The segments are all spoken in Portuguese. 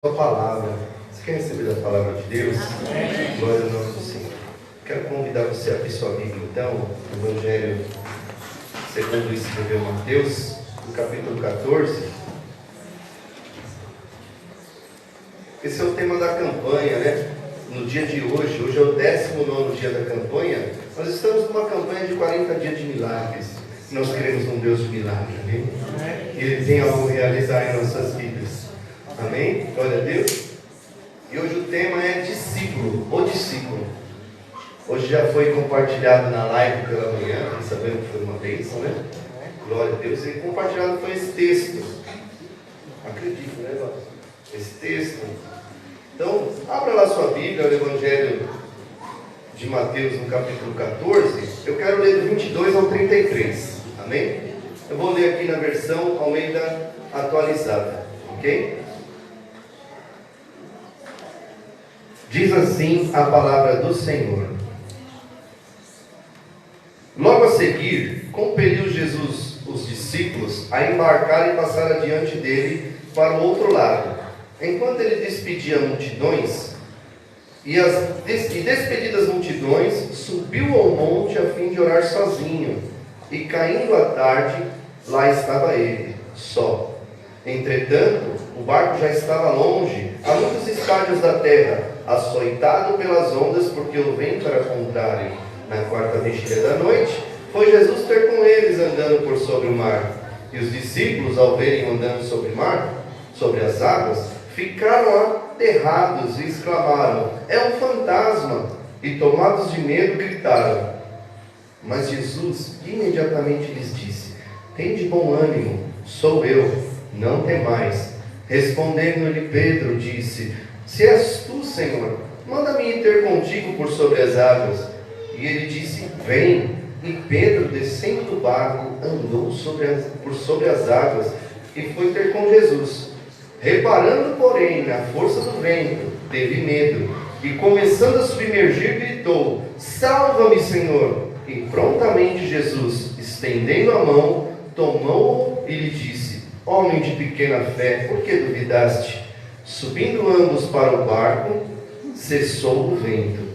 A palavra. Você quer receber a palavra de Deus? Amém. Glória ao nome do Senhor. Quero convidar você a abrir sua Bíblia, então, no Evangelho segundo escreveu Mateus, no capítulo 14. Esse é o tema da campanha, né? No dia de hoje é o 19º dia da campanha. Nós estamos numa campanha de 40 dias de milagres. Nós queremos um Deus de milagre, amém? E Ele tem algo a realizar em nossas vidas. Amém? Glória a Deus. E hoje o tema é discípulo, o discípulo. Hoje já foi compartilhado na live pela manhã, sabendo que foi uma bênção, né? Glória a Deus. E compartilhado foi esse texto. Acredito, né, irmão? Esse texto. Então, abra lá sua Bíblia, o Evangelho de Mateus, no capítulo 14. Eu quero ler do 22 ao 33. Amém? Eu vou ler aqui na versão Almeida atualizada. Ok? Diz assim a palavra do Senhor. Logo a seguir, compeliu Jesus os discípulos a embarcar e passar adiante dele para o outro lado. Enquanto ele despedia multidões, e despedidas multidões, subiu ao monte a fim de orar sozinho. E caindo a tarde, lá estava ele, só. Entretanto, o barco já estava longe, a muitos estádios da terra, açoitado pelas ondas, porque o vento era contrário. Na quarta vigília da noite, foi Jesus ter com eles andando por sobre o mar. E os discípulos, ao verem andando sobre o mar, sobre as águas, ficaram aterrados e exclamaram: é um fantasma! E tomados de medo, gritaram. Mas Jesus imediatamente lhes disse: tende bom ânimo, sou eu, não temais. Respondendo-lhe Pedro, disse: se és tu, Senhor, manda-me ir ter contigo por sobre as águas. E ele disse: vem. E Pedro, descendo do barco, andou por sobre as águas e foi ter com Jesus. Reparando, porém, na força do vento, teve medo e, começando a submergir, gritou: salva-me, Senhor! E prontamente Jesus, estendendo a mão, tomou-o e lhe disse: homem de pequena fé, por que duvidaste? Subindo ambos para o barco, cessou o vento.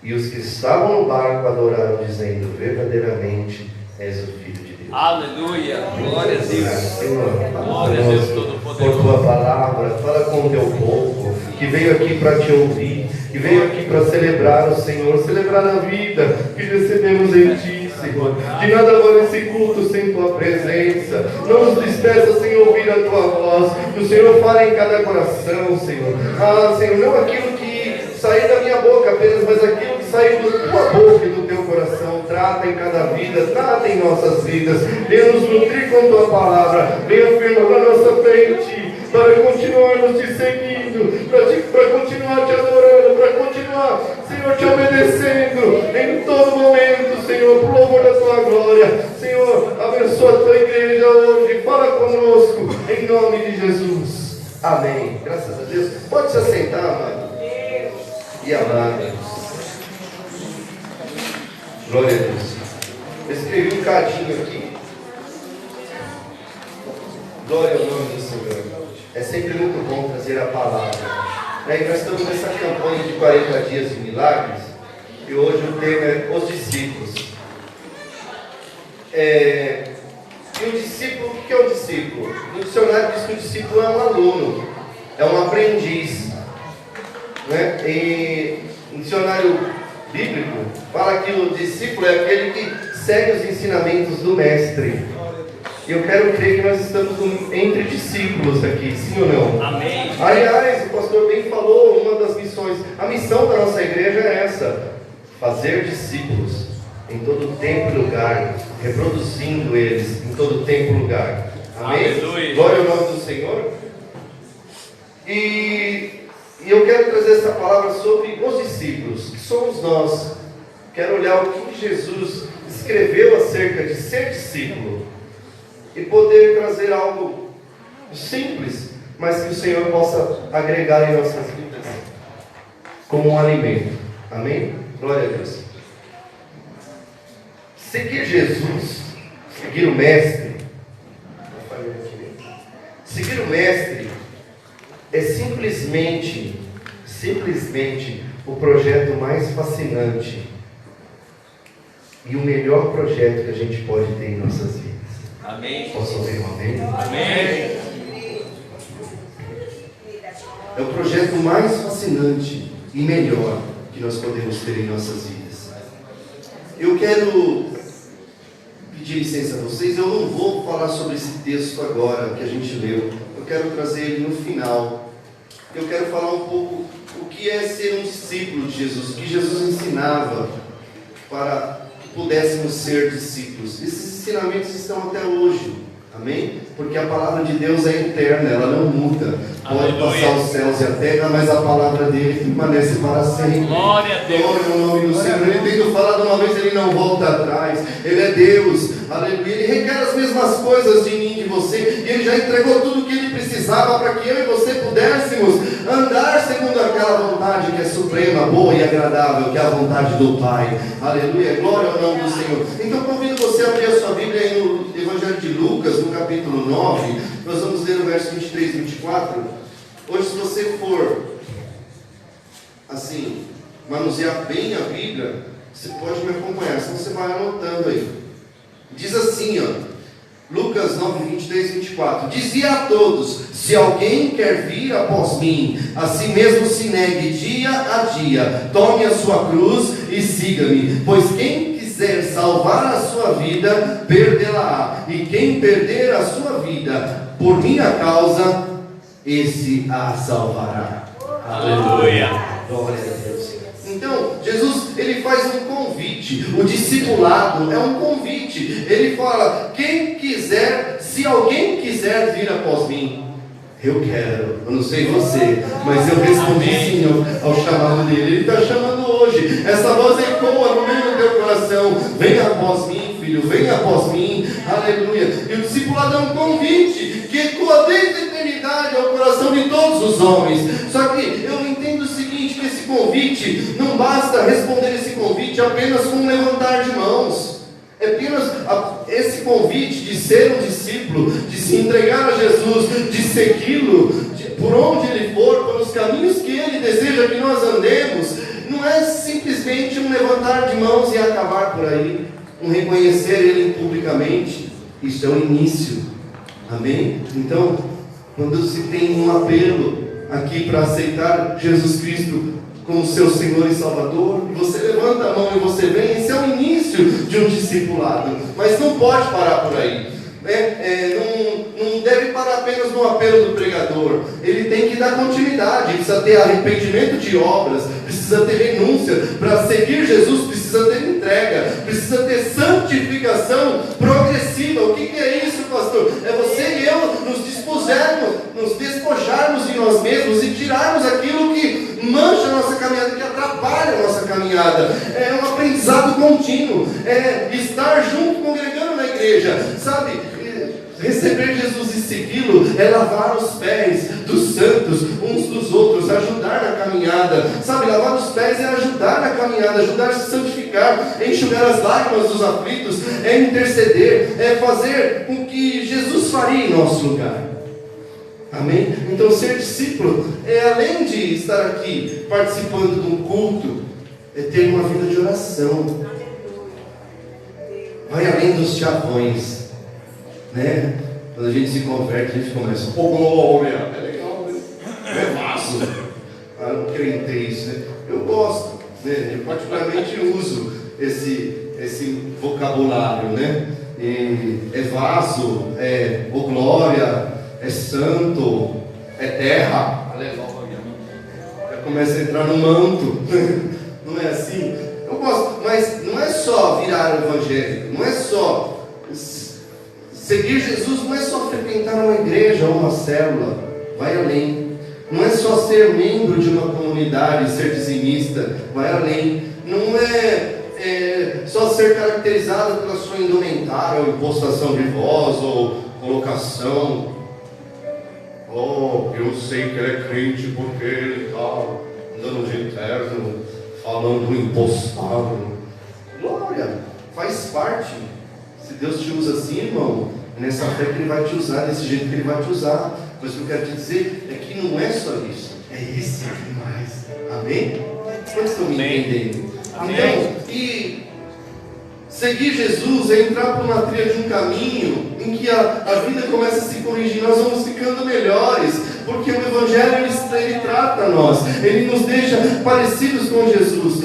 E os que estavam no barco adoraram, dizendo: verdadeiramente és o Filho de Deus. Aleluia, glória a Deus. Senhor, glória a Deus Todo-Poderoso. Por tua palavra, fala com o teu povo, que veio aqui para te ouvir, que veio aqui para celebrar o Senhor, celebrar a vida que recebemos em ti, Senhor. De nada vale esse culto sem tua presença. Não nos despeça sem ouvir a tua voz. Que o Senhor fale em cada coração, Senhor. Senhor, não aquilo que sair da minha boca apenas, mas aquilo que saiu da tua boca e do teu coração. Trata em cada vida, trata em nossas vidas. Venha nos nutrir com tua palavra. Venha firmar na nossa frente, para continuarmos te seguindo, para continuar te adorando, para continuar, Senhor, te obedecendo em todo momento, Senhor, por louvor da tua glória. Senhor, abençoa a tua igreja hoje. Fala conosco, em nome de Jesus. Amém. Graças a Deus. Pode se assentar, amado e amados. Glória a Deus. Eu escrevi um cadinho aqui. Glória ao nome do Senhor. É sempre muito bom trazer a palavra. E nós estamos nessa campanha de 40 dias de milagres. E hoje o tema é os discípulos. E o discípulo, o que é o discípulo? No dicionário diz que o discípulo é um aluno, é um aprendiz. Né? E no dicionário bíblico fala que o discípulo é aquele que segue os ensinamentos do mestre. E eu quero crer que nós estamos entre discípulos aqui, sim ou não? Amém. Aliás, o pastor bem falou, uma das missões, a missão da nossa igreja é essa: fazer discípulos em todo tempo e lugar, reproduzindo eles em todo tempo e lugar. Amém? Aleluia. Glória ao nome do Senhor. E eu quero trazer essa palavra sobre os discípulos, que somos nós. Quero olhar o que Jesus escreveu acerca de ser discípulo e poder trazer algo simples, mas que o Senhor possa agregar em nossas vidas como um alimento. Amém? Glória a Deus. Seguir Jesus, seguir o Mestre, seguir o Mestre é simplesmente o projeto mais fascinante e o melhor projeto que a gente pode ter em nossas vidas. Amém. Posso ouvir um amém? Amém. É o projeto mais fascinante e melhor que nós podemos ter em nossas vidas. Eu quero pedir licença a vocês, eu não vou falar sobre esse texto agora que a gente leu. Eu quero trazer ele no final. Eu quero falar um pouco o que é ser um discípulo de Jesus, o que Jesus ensinava para que pudéssemos ser discípulos. Esses ensinamentos estão até hoje. Amém? Porque a palavra de Deus é eterna, ela não muda. Pode passar os céus e a terra, mas a palavra dele permanece para sempre. Glória a Deus. Glória ao nome do Senhor. Ele tendo falado uma vez, ele não volta atrás. Ele é Deus. Aleluia. Ele requer as mesmas coisas de mim e de você. E ele já entregou tudo o que ele precisava para que eu e você pudéssemos andar segundo aquela vontade que é suprema, boa e agradável, que é a vontade do Pai. Aleluia. Glória ao nome do Senhor. Então convido você a abrir a sua Bíblia aí no Evangelho de Lucas, no capítulo 9. Nós vamos ler o verso 23 e 24. Hoje, se você for assim, manusear bem a Bíblia, você pode me acompanhar, senão você vai anotando aí. Diz assim, ó, Lucas 9, 23 e 24. Dizia a todos: se alguém quer vir após mim, a si mesmo se negue dia a dia, tome a sua cruz e siga-me. Pois quem quiser salvar a sua vida, perdê-la-á. E quem perder a sua vida por minha causa, esse a salvará. Aleluia. Glória a Deus. Então, Jesus, ele faz um convite. O discipulado é um convite. Ele fala: quem quiser, se alguém quiser vir após mim, eu quero. Eu não sei você, mas eu respondi sim ao chamado dele. Ele está chamando hoje. Essa voz ecoa no meio do teu coração: venha após mim, filho, venha após mim. Aleluia. E o discipulado é um convite que ecoa desde a eternidade ao coração de todos os homens. Só que eu entendo o seguinte, que esse convite, não basta responder esse convite apenas com um levantar de mãos. É apenas esse convite de ser um discípulo, de se entregar a Jesus, de segui-lo, por onde ele for, pelos caminhos que ele deseja que nós andemos. Não é simplesmente um levantar de mãos e acabar por aí, um reconhecer ele publicamente. Isso é o início. Amém? Então, quando se tem um apelo aqui para aceitar Jesus Cristo como seu Senhor e Salvador, você levanta a mão e você vem, esse é o início de um discipulado. Mas não pode parar por aí. Não deve parar apenas no apelo do pregador. Ele tem que dar continuidade, precisa ter arrependimento de obras, precisa ter renúncia. Para seguir Jesus precisa ter entrega, precisa ter santificação progressiva. O que é isso, pastor? É você e eu nos despojarmos de nós mesmos e tirarmos aquilo que mancha a nossa caminhada, que atrapalha a nossa caminhada. É um aprendizado contínuo, é estar junto, congregando na igreja, sabe? Receber Jesus e segui-lo é lavar os pés dos santos uns dos outros, ajudar na caminhada, sabe? Lavar os pés é ajudar na caminhada, ajudar a se santificar, é enxugar as lágrimas dos aflitos, é interceder, é fazer o que Jesus faria em nosso lugar. Amém? Então ser discípulo é, além de estar aqui participando de um culto, é ter uma vida de oração. Vai além dos chavões, né? Quando a gente se converte, a gente começa: oh glória, é legal, né? É fácil. Ah, não crentei isso, né? Eu gosto, né? Eu particularmente uso esse vocabulário, né? E é vaso, é oh glória, é santo, é terra, aleluia. Já começa a entrar no manto. Não é assim? Eu gosto, mas não é só virar evangélico, não é só seguir Jesus, não é só frequentar uma igreja ou uma célula, vai além. Não é só ser membro de uma comunidade, ser dizimista, vai além. Não é só ser caracterizado pela sua indumentária, ou impostação de voz, ou colocação. Oh, eu sei que ele é crente porque ele está andando de terno, falando impostado. Glória, faz parte. Se Deus te usa assim, irmão, é nessa fé que Ele vai te usar, desse jeito que Ele vai te usar. Mas o que eu quero te dizer é que que não é só isso, é isso e mais. Amém? Vocês estão me entendendo? Então, e seguir Jesus é entrar por uma trilha de um caminho em que a vida começa a se corrigir, nós vamos ficando melhores, porque o Evangelho ele trata nós, ele nos deixa parecidos com Jesus.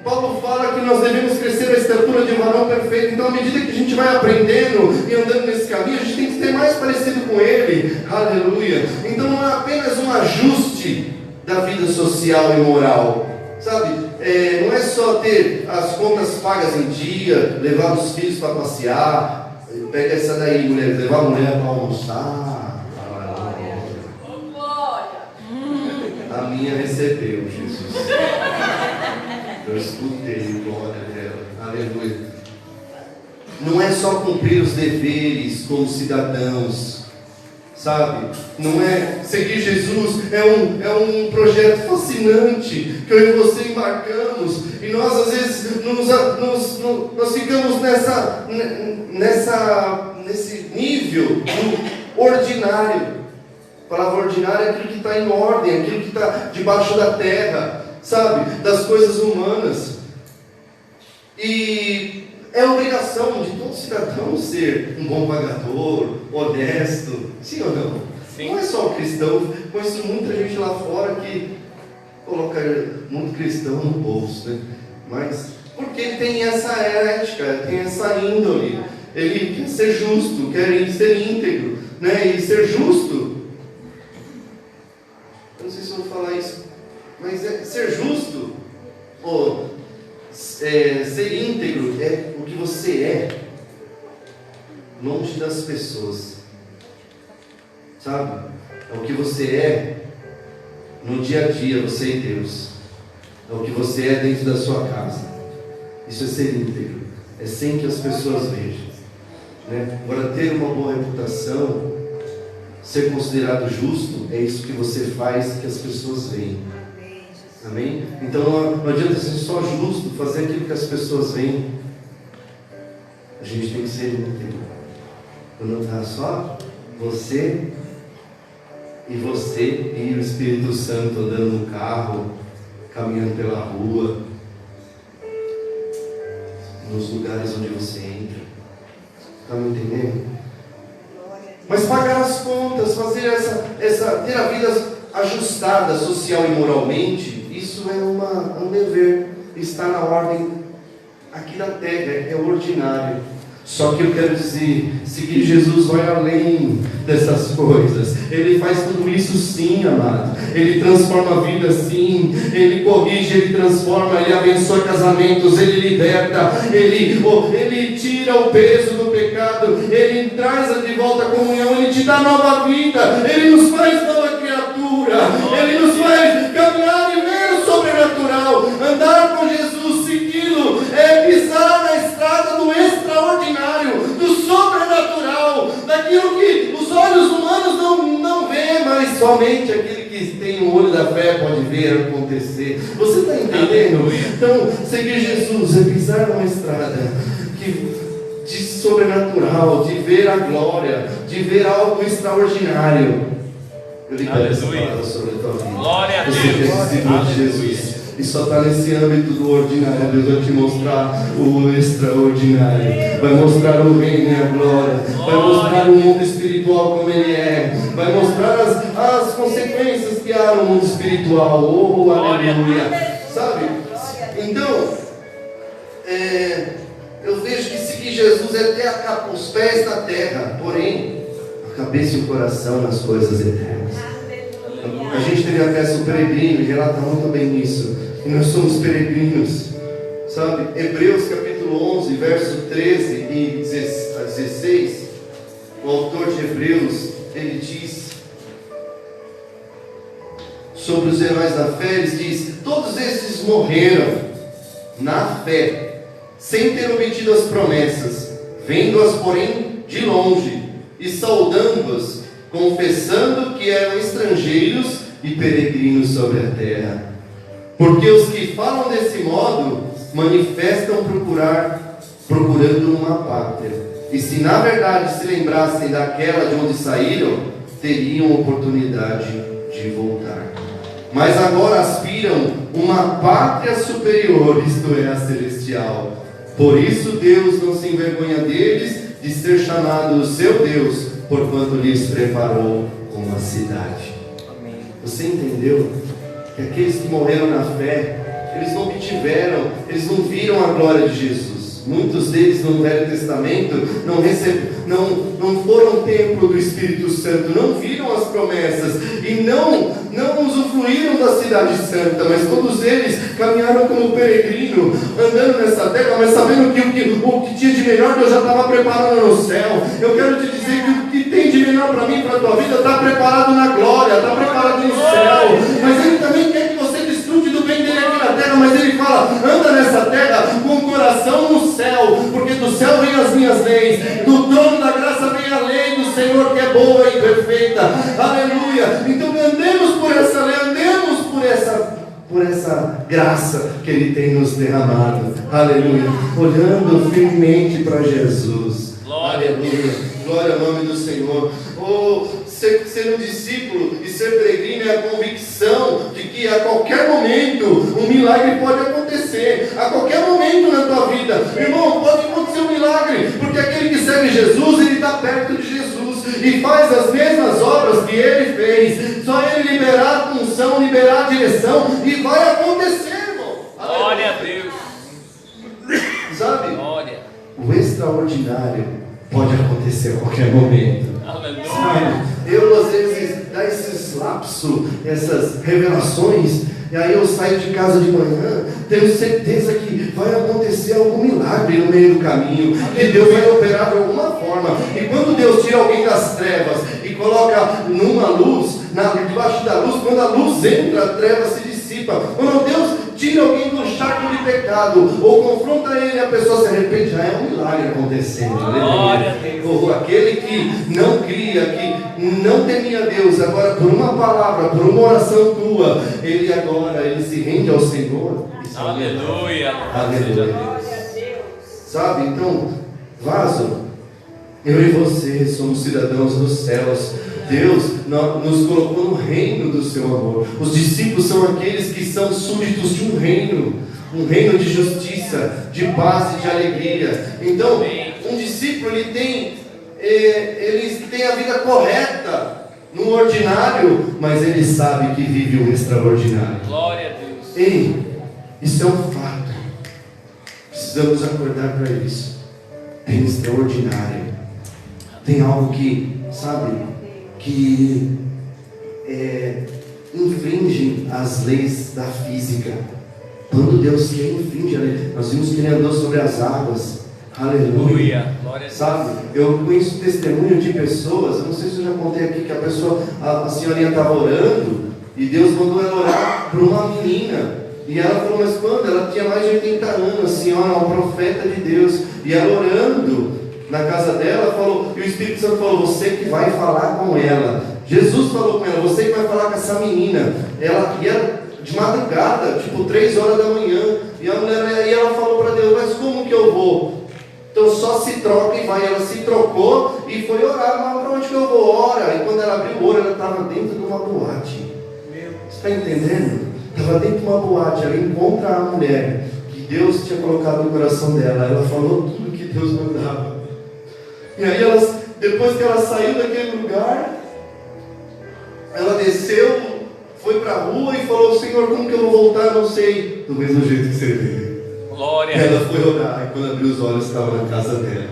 Paulo fala que nós devemos crescer à estatura de um varão perfeito. Então, à medida que a gente vai aprendendo e andando nesse caminho, a gente tem que ser mais parecido com Ele. Aleluia. Então, não é apenas um ajuste da vida social e moral, sabe? Não é só ter as contas pagas em dia, levar os filhos para passear. Pega essa daí, mulher, levar a mulher para almoçar. A minha recebeu, Jesus. Eu escutei, glória dela, aleluia. Não é só cumprir os deveres como cidadãos, sabe? Não é seguir Jesus, é um projeto fascinante que eu e você embarcamos, e nós às vezes nós ficamos nesse nível do ordinário. A palavra ordinária é aquilo que está em ordem, aquilo que está debaixo da terra, sabe, das coisas humanas. E é obrigação de todo cidadão ser um bom pagador, honesto, sim ou não? Sim. Não é só o cristão, conheço muita gente lá fora que coloca muito cristão no bolso, né? Mas porque ele tem essa ética, tem essa índole, ele quer ser justo, quer ser íntegro, né? E ser justo, eu não sei se eu vou falar isso, mas ser justo, ou ser íntegro, é o que você é, longe das pessoas, sabe? É o que você é no dia a dia, você e Deus. É o que você é dentro da sua casa. Isso é ser íntegro, é sem que as pessoas vejam, né? Agora, ter uma boa reputação, ser considerado justo, é isso que você faz que as pessoas veem. Amém? Então não adianta ser só justo, fazer aquilo que as pessoas veem. A gente tem que ser íntegro. Quando está só você e o Espírito Santo andando no carro, caminhando pela rua, nos lugares onde você entra. Está me entendendo? Mas pagar as contas, fazer ter a vida ajustada social e moralmente, isso é um dever, está na ordem aqui da terra, é ordinário. Só que eu quero dizer, seguir Jesus vai além dessas coisas. Ele faz tudo isso sim, amado. Ele transforma a vida sim. Ele corrige, ele transforma, ele abençoa casamentos, ele liberta, ele tira o peso do pecado, ele traz de volta a comunhão, ele te dá nova vida, ele nos faz nova criatura, ele nos faz caminhar em meio sobrenatural. Andar com Jesus, segui-lo, é pisar na estrada do extraordinário, do sobrenatural, daquilo que os olhos humanos não veem, mas somente aquele que tem o olho da fé pode ver acontecer. Você está entendendo? Então, seguir Jesus é pisar numa estrada de sobrenatural, de ver a glória, de ver algo extraordinário. Eu libero essa palavra sobre a tua vida. Glória a Deus. Você precisa de Jesus. E só está nesse âmbito do ordinário. Deus vai te mostrar o extraordinário. Vai mostrar o reino e a glória. Vai mostrar o mundo espiritual como ele é. Vai mostrar as consequências que há no mundo espiritual. Oh, aleluia. Sabe? Então, eu vejo que seguir Jesus é ter os pés na terra, porém, a cabeça e o coração nas coisas eternas. A gente teve a festa do peregrino e relata muito bem isso. E nós somos peregrinos, sabe? Hebreus capítulo 11, verso 13 e 16, o autor de Hebreus, ele diz sobre os heróis da fé, ele diz: todos esses morreram na fé, sem ter obtido as promessas, vendo-as porém de longe, e saudando-as, confessando que eram estrangeiros e peregrinos sobre a terra. Porque os que falam desse modo manifestam procurando uma pátria. E se na verdade se lembrassem daquela de onde saíram, teriam oportunidade de voltar. Mas agora aspiram uma pátria superior, isto é, a celestial. Por isso Deus não se envergonha deles de ser chamado o seu Deus, porquanto lhes preparou uma cidade. Amém. Você entendeu? Que aqueles que morreram na fé, eles não obtiveram, eles não viram a glória de Jesus. Muitos deles no Velho Testamento não foram templo do Espírito Santo, não viram as promessas e não usufruíram da cidade santa, mas todos eles caminharam como peregrino, andando nessa terra, mas sabendo que o que tinha de melhor Deus já estava preparando no céu. Eu quero te dizer que o que tem de melhor para mim, para a tua vida, está preparado na glória, está preparado no céu, mas Ele também quer que você desfrute do bem dele aqui na terra, mas Ele fala, anda nessa terra com o coração no céu, porque do céu vem as minhas leis, do trono da graça vem a lei do Senhor que é boa e perfeita, aleluia. Então andemos por essa lei, andemos por essa graça que Ele tem nos derramado, aleluia, olhando firmemente para Jesus, aleluia, glória ao nome do Senhor. Ser um discípulo e ser peregrino é a convicção de que a qualquer momento um milagre pode acontecer, a qualquer momento na tua vida, irmão, pode acontecer um milagre, porque aquele que segue Jesus, ele está perto de Jesus e faz as mesmas obras que ele fez, só ele liberar a unção, liberar a direção e vai acontecer, irmão. Glória a Deus. Sabe? Glória. O extraordinário pode acontecer a qualquer momento. Aleluia. Eu às vezes dá esses lapsos, essas revelações, e aí eu saio de casa de manhã, tenho certeza que vai acontecer algum milagre no meio do caminho, que Deus vai operar de alguma forma. E quando Deus tira alguém das trevas e coloca numa luz, debaixo da luz, quando a luz entra, a treva se dissipa. Quando Deus tira alguém do charco de pecado, ou confronta ele e a pessoa se arrepende, já é um milagre acontecendo. Glória a Deus. Ou aquele que não cria, que não temia Deus, agora por uma palavra, por uma oração tua, ele se rende ao Senhor. Aleluia. Aleluia. Sabe, então, vaso, eu e você somos cidadãos dos céus. Deus nos colocou no reino do seu amor. Os discípulos são aqueles que são súditos de um reino de justiça, de paz e de alegria. Então, um discípulo ele tem a vida correta no ordinário, mas ele sabe que vive o extraordinário. Glória a Deus. Ei, isso é um fato. Precisamos acordar para isso. Tem extraordinário. Tem algo que, sabe, que infringe as leis da física. Quando Deus quer, infringe a lei. Nós vimos que Ele andou sobre as águas. Aleluia. Glória a Deus. Sabe, eu conheço testemunho de pessoas, eu não sei se eu já contei aqui, que a senhorinha estava orando, e Deus mandou ela orar para uma menina. E ela falou, mas quando? Ela tinha mais de 80 anos, a senhora, uma profeta de Deus. E ela orando na casa dela, falou, e o Espírito Santo falou, você que vai falar com ela. Jesus falou com ela, você que vai falar com essa menina. Ela ia de madrugada, tipo 3 horas da manhã. E ela falou para Deus, mas como que eu vou? Então só se troca e vai. Ela se trocou e foi orar. Mas para onde que eu vou? Ora. E quando ela abriu o olho, ela estava dentro de uma boate. Você está entendendo? Estava dentro de uma boate. Ela encontra a mulher que Deus tinha colocado no coração dela. Ela falou tudo que Deus mandava. E aí depois que ela saiu daquele lugar, ela desceu, foi para a rua e falou, Senhor, como que eu vou voltar? Não sei. Do mesmo jeito que você veio. Glória. Ela foi orar e quando abriu os olhos estava na casa dela.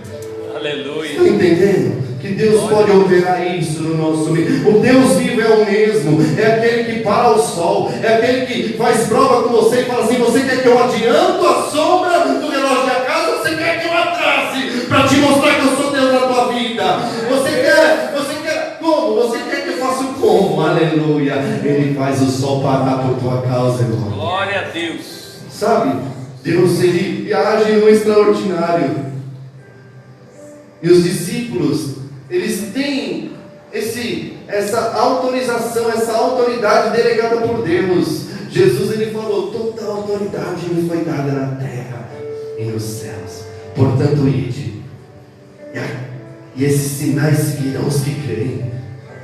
Aleluia. Está entendendo? Que Deus pode operar isso no nosso meio. O Deus vivo é o mesmo. É aquele que para o sol. É aquele que faz prova com você e fala assim, você quer que eu adianto a sombra do relógio da casa ou você quer que eu atrase? Para te mostrar que eu sou Deus na tua vida. Você quer como? Você quer que eu faça o como? Aleluia. Ele faz o sol parar por tua causa, irmão. Glória a Deus. Sabe? Deus, ele age no extraordinário. E os discípulos, eles têm essa autorização, essa autoridade delegada por Deus. Jesus, ele falou, toda a autoridade me foi dada na terra e nos céus. Portanto, ide. E esses sinais seguirão os que creem.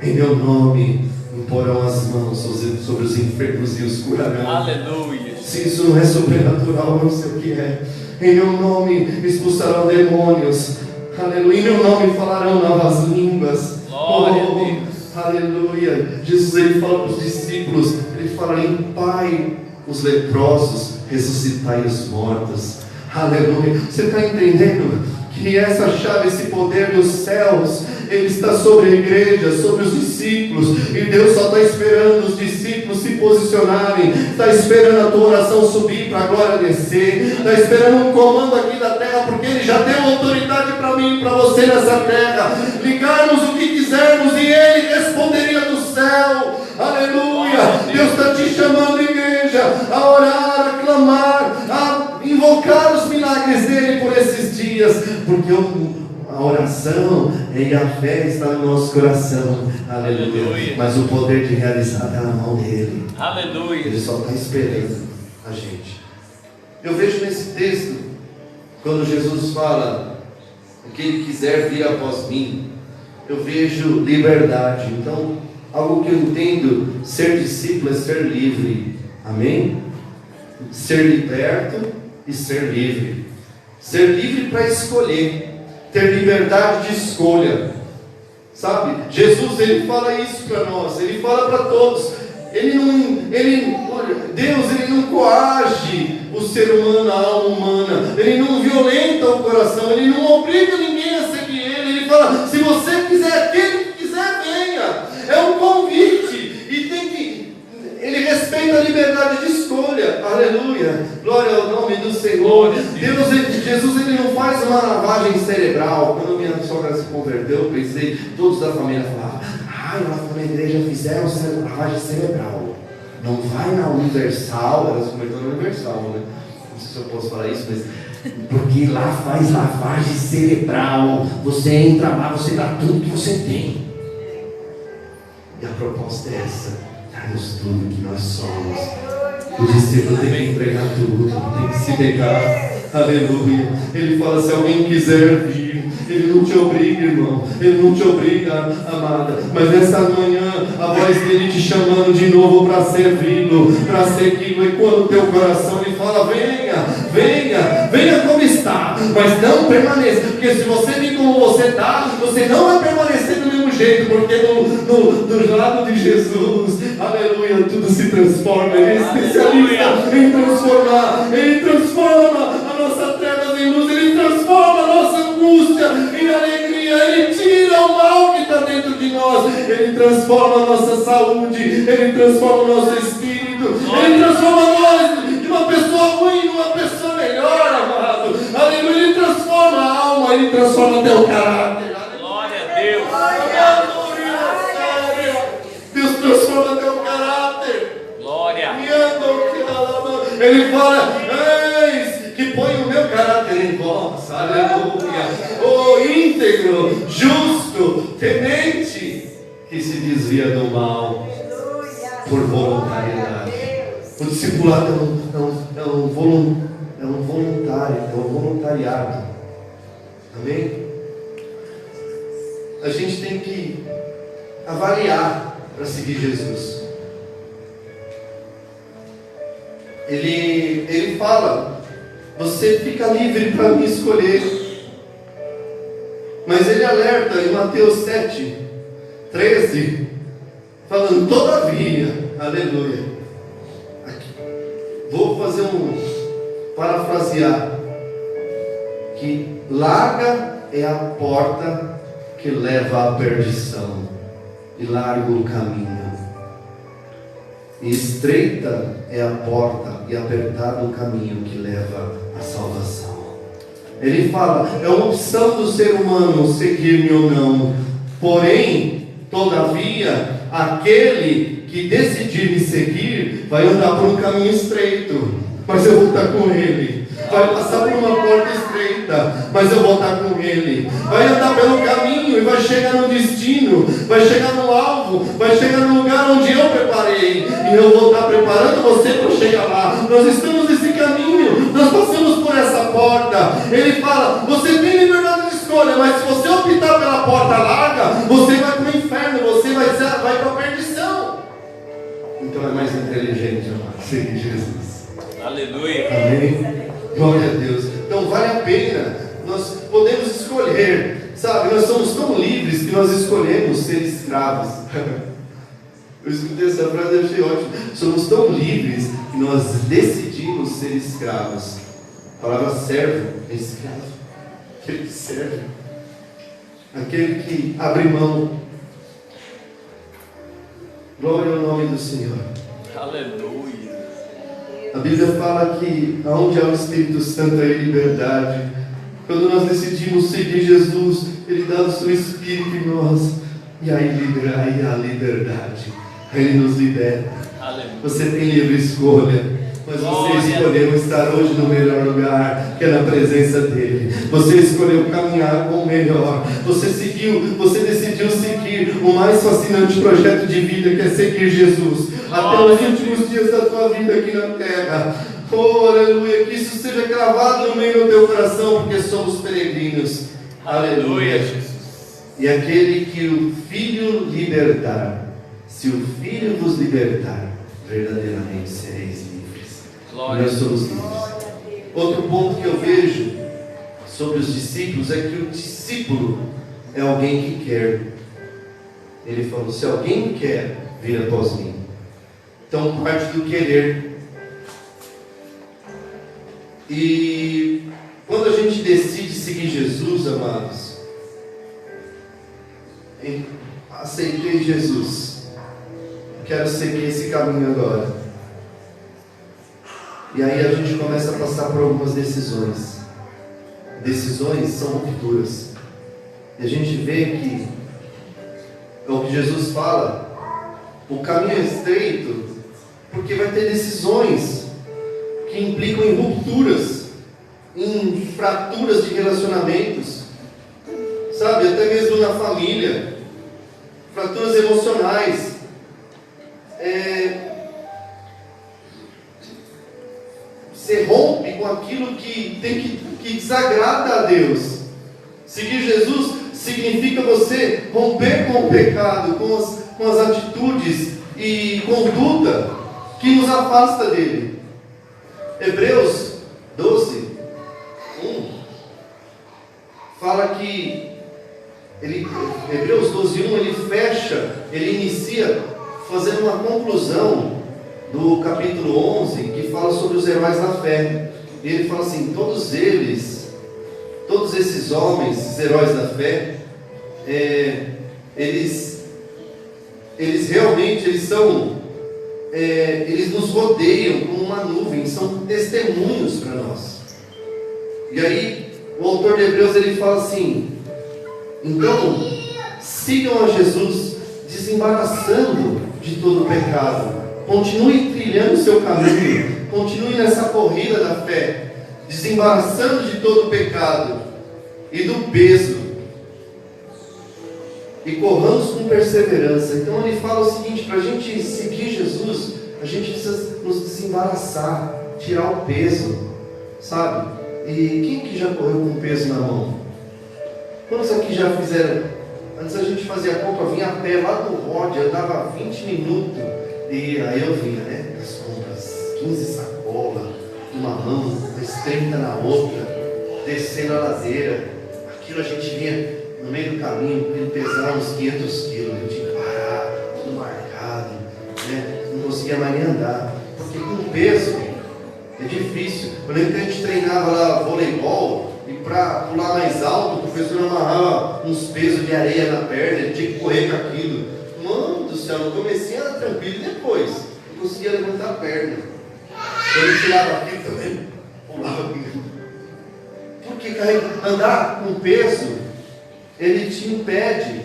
Em meu nome, imporão as mãos sobre os enfermos e os curarão. Aleluia. Se isso não é sobrenatural, eu não sei o que é. Em meu nome expulsarão demônios. Aleluia. Em meu nome falarão novas línguas. Glória a Deus. Aleluia. Jesus, ele fala para os discípulos, ele fala: limpai os leprosos, ressuscitai os mortos. Aleluia. Você está entendendo que essa chave, esse poder dos céus, ele está sobre a igreja, sobre os discípulos, e Deus só está esperando os discípulos se posicionarem, está esperando a tua oração subir para a glória descer, está esperando um comando aqui da terra, porque ele já deu autoridade para mim e para você nessa terra, ligarmos o que quisermos e ele responderia do céu. Aleluia. Deus está te chamando, igreja, a orar, a clamar, a invocar os milagres dele por esses dias, porque a oração e a fé está no nosso coração. Aleluia. Mas o poder de realizar está na mão dele. Aleluia. Ele só está esperando a gente. Eu vejo nesse texto, quando Jesus fala: quem quiser vir após mim, eu vejo liberdade. Então, algo que eu entendo, ser discípulo é ser livre. Amém? Ser liberto e ser livre. Ser livre para escolher, ter liberdade de escolha. Sabe? Jesus, ele fala isso para nós, ele fala para todos. Deus, ele não coage o ser humano, a alma humana. Ele não violenta o coração, ele não obriga ninguém a seguir ele. Ele fala: se você quiser, aquele que quiser, venha. É um convite. Ele respeita a liberdade de escolha. Aleluia. Glória ao nome do Senhor. Jesus, ele não faz uma lavagem cerebral. Quando minha sogra se converteu, eu pensei, todos da família falavam: lá na igreja fizeram lavagem cerebral. Não vai na Universal. Elas comentam na Universal, né? Não sei se eu posso falar isso, mas porque lá faz lavagem cerebral. Você entra lá, você dá tudo que você tem. E a proposta é essa: darmos tudo que nós somos. O discípulo tem que entregar tudo, tem que se negar. Aleluia. Ele fala: se alguém quiser vir, ele não te obriga, irmão, ele não te obriga, amada, mas nessa manhã a voz dele te chamando de novo para servi-lo, para segui-lo. E quando o teu coração ele fala: venha, venha, venha como está, mas não permaneça, porque se você vir como você está, você não vai permanecer do mesmo jeito, porque do lado de Jesus, aleluia, tudo se transforma. Ele é especialista em transformar, ele transforma a nossa trevas em luz, ele transforma a nossa angústia em alegria, ele tira o mal que está dentro de nós, ele transforma a nossa saúde, ele transforma o nosso espírito, ele transforma nós de uma pessoa ruim em uma pessoa melhor, amado. Aleluia. Ele transforma a alma, ele transforma até o caráter. Glória a Deus. Deus transforma até o caráter. Glória. Ele fala: eis que põe o meu caráter em vós. Aleluia. O íntegro, justo, temente, que se desvia do mal por voluntariedade. O discipulado é um voluntário, é um voluntariado. Amém? A gente tem que avaliar para seguir Jesus. Ele fala: você fica livre para me escolher. Mas ele alerta em Mateus 7:13, falando: todavia, aleluia. Aqui, vou fazer parafrasear, que larga é a porta que leva à perdição, e largo o caminho, e estreita é a porta e apertado o caminho que leva à salvação. Ele fala: é uma opção do ser humano seguir-me ou não. Porém, todavia, aquele que decidir me seguir vai andar por um caminho estreito, mas eu vou estar com ele. Vai passar por uma porta estreita, mas eu vou estar com ele. Vai andar pelo caminho e vai chegar no destino, vai chegar no alvo, vai chegar no lugar onde eu preparei. E eu vou estar preparando você para chegar lá. Nós estamos nesse caminho, nós passamos por essa porta. Ele fala: você tem liberdade de escolha, mas se você optar pela porta larga, você vai para o inferno, você vai para a perdição. não é mais inteligente, amado, seguir Jesus. Aleluia. Amém? Glória a Deus. Então vale a pena. Nós podemos escolher, sabe? Nós somos tão livres que nós escolhemos ser escravos. Eu escutei essa frase e achei ótimo. Somos tão livres que nós decidimos ser escravos. A palavra servo é escravo. Aquele que serve. Aquele que abre mão. Glória ao nome do Senhor. Aleluia. A Bíblia fala que onde há o Espírito Santo há liberdade. Quando nós decidimos seguir Jesus, Ele dá o seu Espírito em nós. E aí há liberdade. Ele nos liberta. Aleluia. Você tem livre escolha. Mas você escolheu estar hoje no melhor lugar, que é na presença dEle. Você escolheu caminhar com o melhor. Você decidiu seguir o mais fascinante projeto de vida, que é seguir Jesus, até os últimos dias da tua vida aqui na terra. Oh, aleluia, que isso seja gravado no meio do teu coração, porque somos peregrinos. Aleluia. E aquele que o Filho libertar, se o Filho vos libertar, verdadeiramente sereis livres. Nós somos livres. Outro ponto que eu vejo sobre os discípulos é que o discípulo é alguém que quer. Ele falou: se alguém quer vir após mim, então parte do querer. E quando a gente decide seguir Jesus, amados, aceitei Jesus, quero seguir esse caminho agora. E aí a gente começa a passar por algumas decisões. Decisões são rupturas. E a gente vê que é o que Jesus fala: o caminho é estreito, porque vai ter decisões que implicam em rupturas, em fraturas de relacionamentos, sabe, até mesmo na família, fraturas emocionais. Você rompe com aquilo que desagrada a Deus. Seguir Jesus significa você romper com o pecado, com as atitudes e conduta que nos afasta dele. Hebreus 12, 1 fala que Hebreus 12, 1 ele inicia fazendo uma conclusão do capítulo 11, que fala sobre os heróis da fé. E ele fala assim: todos esses homens, esses heróis da fé, eles realmente eles nos rodeiam como uma nuvem, são testemunhos para nós. E aí o autor de Hebreus ele fala assim: então sigam a Jesus, desembaraçando de todo o pecado. Continue trilhando o seu caminho, continue nessa corrida da fé, desembaraçando de todo o pecado e do peso, e corramos com perseverança. Então ele fala o seguinte: para a gente seguir Jesus, a gente precisa nos desembaraçar, tirar o peso, sabe? E quem que já correu com peso na mão? Quantos aqui já fizeram? Antes a gente fazia a compra, vinha a pé lá do Rod, andava 20 minutos. E aí eu vinha, né? As compras, 15 sacolas, uma mão, 30 na outra, descendo a ladeira. Aquilo a gente vinha no meio do caminho, ele pesava uns 500 quilos, a gente tinha que parar, tudo marcado, né? Não conseguia mais nem andar, porque com peso é difícil. Eu lembro que a gente treinava lá voleibol, e para pular mais alto, o professor amarrava uns pesos de areia na perna, ele tinha que correr com aquilo. Mano do céu, no comecinho era tranquilo, depois eu conseguia levantar a perna. Ele tirava aquilo também, pulava aquilo. Porque andar com peso, ele te impede.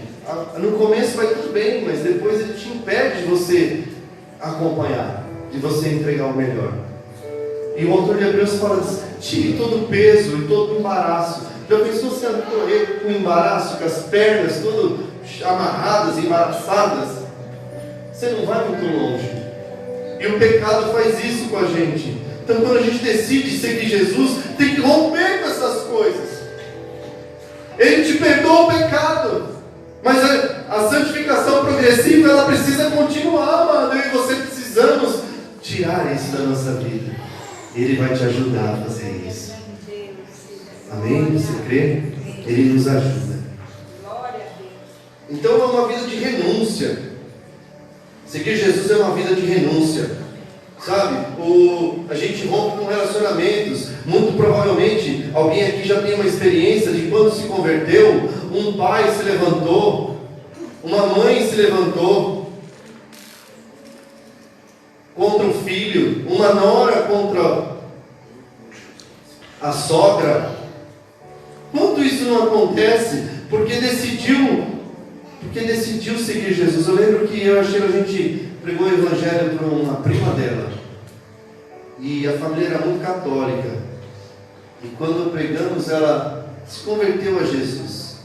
No começo vai tudo bem, mas depois ele te impede de você acompanhar, de você entregar o melhor. E o autor de Hebreus fala: tire todo o peso e todo o embaraço. Já pensou você correr com embaraço, com as pernas todas amarradas, embaraçadas? Você não vai muito longe. E o pecado faz isso com a gente. Então quando a gente decide seguir Jesus, tem que romper com essas coisas. Ele te perdoa o pecado, mas a santificação progressiva, ela precisa continuar, mano. Eu e você precisamos tirar isso da nossa vida. Ele vai te ajudar a fazer isso. Amém? Você crê? Ele nos ajuda. Então é uma vida de renúncia. Seguir Jesus é uma vida de renúncia. Sabe? A gente rompe com relacionamentos. Muito provavelmente alguém aqui já tem uma experiência de quando se converteu, um pai se levantou, uma mãe se levantou contra o filho, uma nora contra a sogra. Quanto isso não acontece? Porque decidiu seguir Jesus. Eu lembro que eu achei, a gente pregou o evangelho para uma prima dela, e a família era muito católica, e quando pregamos, ela se converteu a Jesus,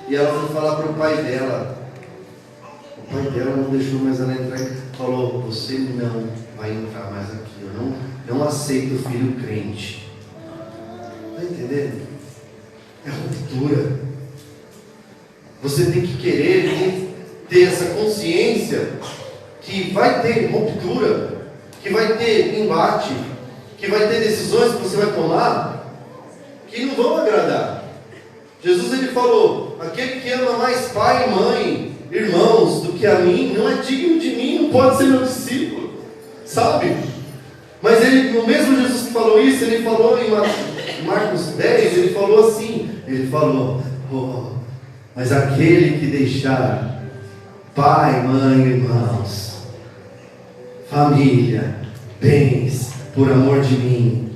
e ela foi falar para o pai dela. O pai dela não deixou mais ela entrar e falou: você não vai entrar mais aqui, eu não aceito filho crente. Está entendendo? É ruptura. Você tem que querer ter essa consciência que vai ter ruptura, que vai ter embate, que vai ter decisões que você vai tomar que não vão agradar. Jesus, ele falou: aquele que ama mais pai e mãe, irmãos, do que a mim, não é digno de mim, não pode ser meu discípulo, sabe? Mas ele, o mesmo Jesus que falou isso, ele falou em Marcos 10, ele falou assim, ele falou: mas aquele que deixar pai, mãe, irmãos, família, bens, por amor de mim,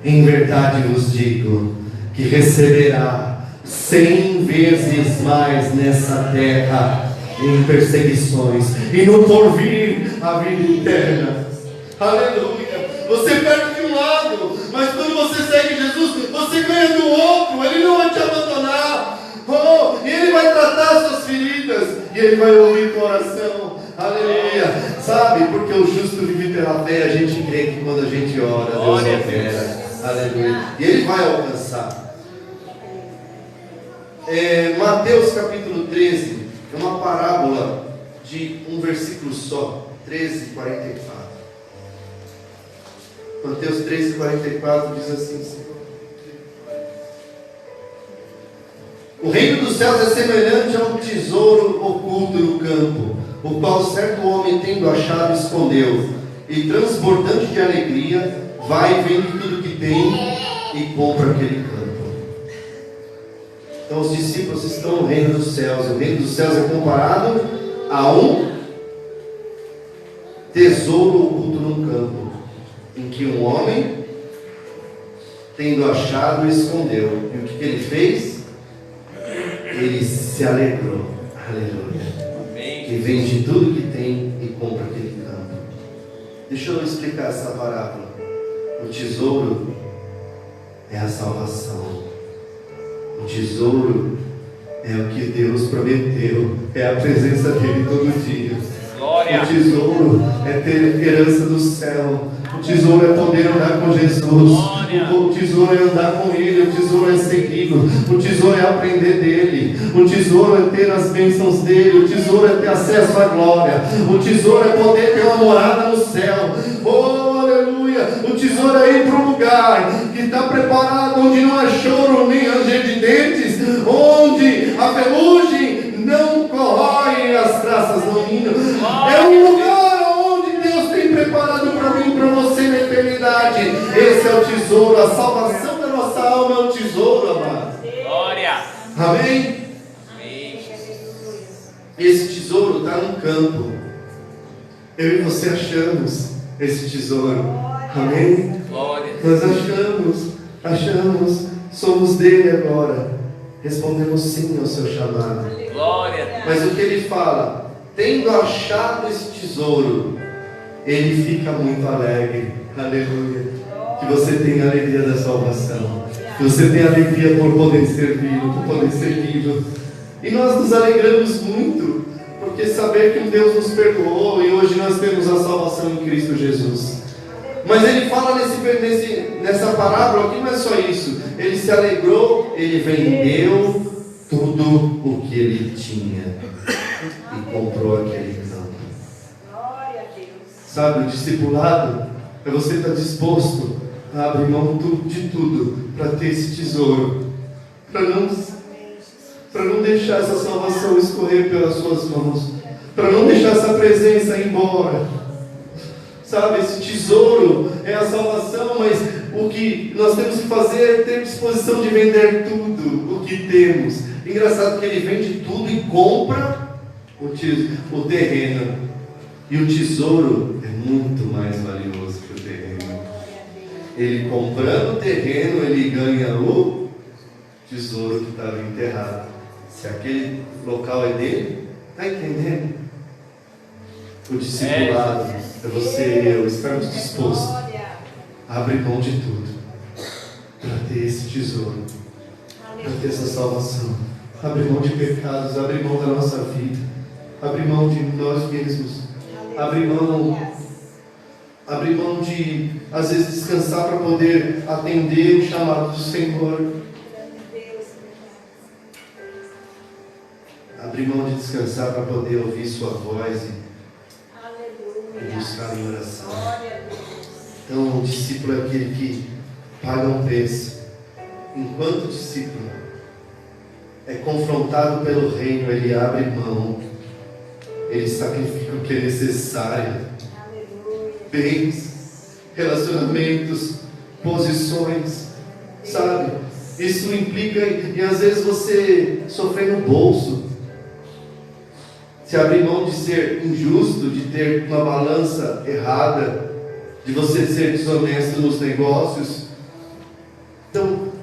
em verdade vos digo, que receberá 100 vezes mais nessa terra em perseguições, e no porvir a vida eterna. Aleluia! Você perde de um lado, mas quando você segue Jesus, você ganha do outro. Ele não vai te abandonar. E Ele vai tratar as suas feridas, e Ele vai ouvir tua oração. Aleluia! Sabe, porque o justo vive pela fé. A gente crê que quando a gente ora, Deus opera. Aleluia! E Ele vai alcançar. Mateus capítulo 13 é uma parábola de um versículo só, 13:44. Mateus 13:44 diz assim: o reino dos céus é semelhante a um tesouro oculto no campo, o qual certo homem, tendo achado, escondeu, e transbordante de alegria, vai, vende tudo que tem e compra aquele campo. Então os discípulos estão no reino dos céus. O reino dos céus é comparado a um tesouro oculto num campo, em que um homem, tendo achado, escondeu. E o que ele fez? Ele se alegrou. Aleluia. Amém. E vende tudo que tem e compra aquele campo. Deixa eu explicar essa parábola. O tesouro é a salvação. O tesouro é o que Deus prometeu. É a presença dele todo dia. Glória. O tesouro é ter herança do céu. O tesouro é poder andar com Jesus. Glória. O tesouro é andar com Ele. O tesouro é segui-lo. O tesouro é aprender dele. O tesouro é ter as bênçãos dele. O tesouro é ter acesso à glória. O tesouro é poder ter uma morada no céu. Oh, aleluia! O tesouro é ir para um lugar que está preparado, onde não há choro nem ranger de dentes, onde a ferrugem não corrói e as traças não minam. É um lugar onde Deus tem preparado para mim e para você na eternidade. Esse é o tesouro. A salvação da nossa alma é um tesouro, amado. Glória! Amém? Amém. Esse tesouro está no campo. Eu e você achamos esse tesouro. Amém? Glória. Nós achamos, somos dele agora. Respondemos sim ao seu chamado. Glória. Mas o que ele fala? Tendo achado esse tesouro, ele fica muito alegre. Aleluia. Que você tenha a alegria da salvação. Que você tenha alegria por poder servi-lo, por poder segui-lo. E nós nos alegramos muito, porque saber que Deus nos perdoou e hoje nós temos a salvação em Cristo Jesus. Mas ele fala nessa parábola que não é só isso. Ele se alegrou, ele vendeu tudo o que ele tinha e comprou aquele campo. Sabe, o discipulado É você estar disposto a abrir mão de tudo para ter esse tesouro, para não deixar essa salvação escorrer pelas suas mãos, para não deixar essa presença ir embora. Sabe, esse tesouro é a salvação, mas o que nós temos que fazer é ter disposição de vender tudo o que temos. Engraçado que ele vende tudo e compra o terreno. E o tesouro é muito mais valioso que o terreno. Ele comprando o terreno, ele ganha o tesouro que estava enterrado. Se aquele local é dele, está entendendo? O discipulado é você e eu estarmos dispostos a abrir mão de tudo para ter esse tesouro, para ter essa salvação. Abrir mão de pecados, abrir mão da nossa vida, abrir mão de nós mesmos, abrir mão de, às vezes, descansar para poder atender o chamado do Senhor. Abrir mão de descansar para poder ouvir sua voz e buscar em oração. Então, o discípulo é aquele que paga um preço. Enquanto o discípulo é confrontado pelo reino, ele abre mão, ele sacrifica o que é necessário. Bens, relacionamentos, posições, sabe? Isso implica em às vezes você sofrer no bolso, se abrir mão de ser injusto, de ter uma balança errada, de você ser desonesto nos negócios. Então,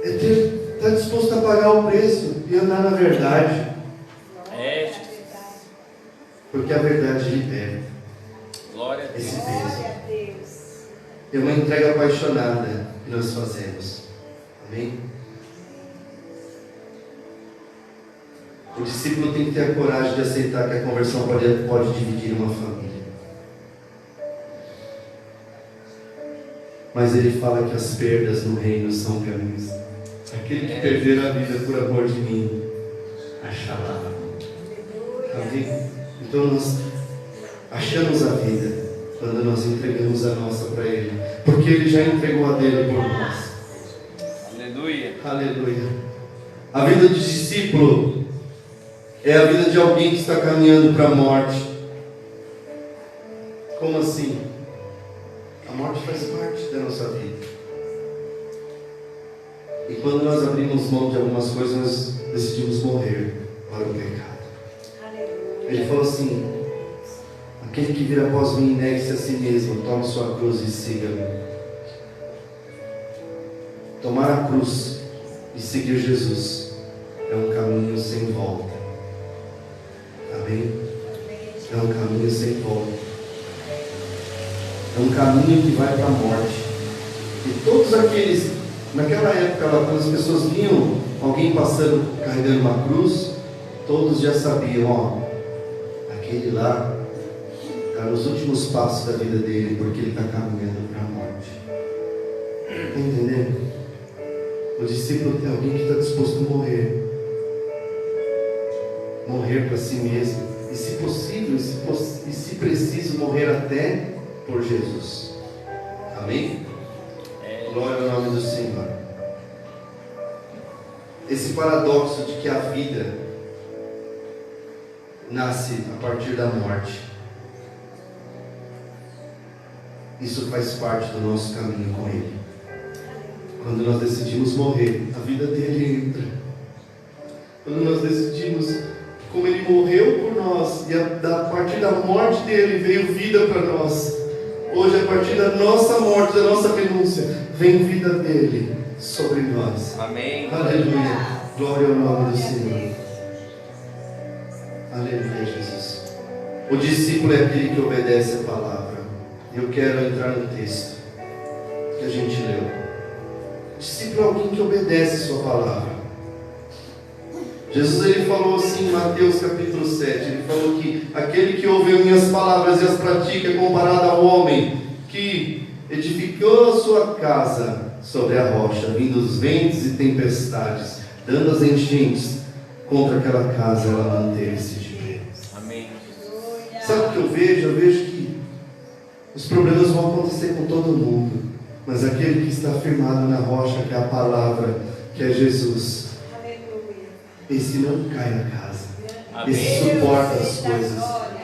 estar disposto a pagar o preço e andar na verdade. Porque a verdade liberta. Glória a Deus. Esse peso. É uma entrega apaixonada que nós fazemos. Amém? O discípulo tem que ter a coragem de aceitar que a conversão pode dividir uma família. Mas ele fala que as perdas no reino são caminhos. Aquele que perder a vida por amor de mim, achará. Amém? Então nós achamos a vida quando nós entregamos a nossa para Ele, porque Ele já entregou a dele por nós. Aleluia. Aleluia. A vida do discípulo é a vida de alguém que está caminhando para a morte. Como assim? A morte faz parte da nossa vida. E quando nós abrimos mão de algumas coisas, nós decidimos morrer para o pecado. Ele falou assim: aquele que vir após mim, negue-se a si mesmo, tome sua cruz e siga-me. Tomar a cruz e seguir Jesus é um caminho sem volta. Amém? É um caminho sem volta. É um caminho que vai para a morte. E todos aqueles, naquela época, quando as pessoas viam alguém passando, carregando uma cruz, todos já sabiam, ó, aquele lá está nos últimos passos da vida dele, porque ele está caminhando para a morte. Está entendendo? O discípulo é alguém que está disposto a morrer. Morrer para si mesmo. E se possível, e se preciso, morrer até por Jesus. Amém? Glória ao nome do Senhor. Esse paradoxo de que a vida nasce a partir da morte, isso faz parte do nosso caminho com Ele. Quando nós decidimos morrer, a vida dele entra. Quando nós decidimos, como Ele morreu por nós, e a partir da morte dele veio vida para nós. Hoje, a partir da nossa morte, da nossa renúncia, vem vida dele sobre nós. Amém. Aleluia. Glória ao nome do Senhor. Aleluia, Jesus. O discípulo é aquele que obedece a palavra. Eu quero entrar no texto que a gente leu. O discípulo é alguém que obedece a sua palavra. Jesus, ele falou assim em Mateus capítulo 7, ele falou que aquele que ouve as minhas palavras e as pratica é comparado ao homem que edificou a sua casa sobre a rocha, vindo os ventos e tempestades, dando as enchentes contra aquela casa, ela manteve-se de pé. Amém. Sabe o que eu vejo? Eu vejo que Os problemas vão acontecer com todo mundo, mas aquele que está firmado na rocha, que é a palavra, que é Jesus, esse não cai na casa, esse suporta as coisas.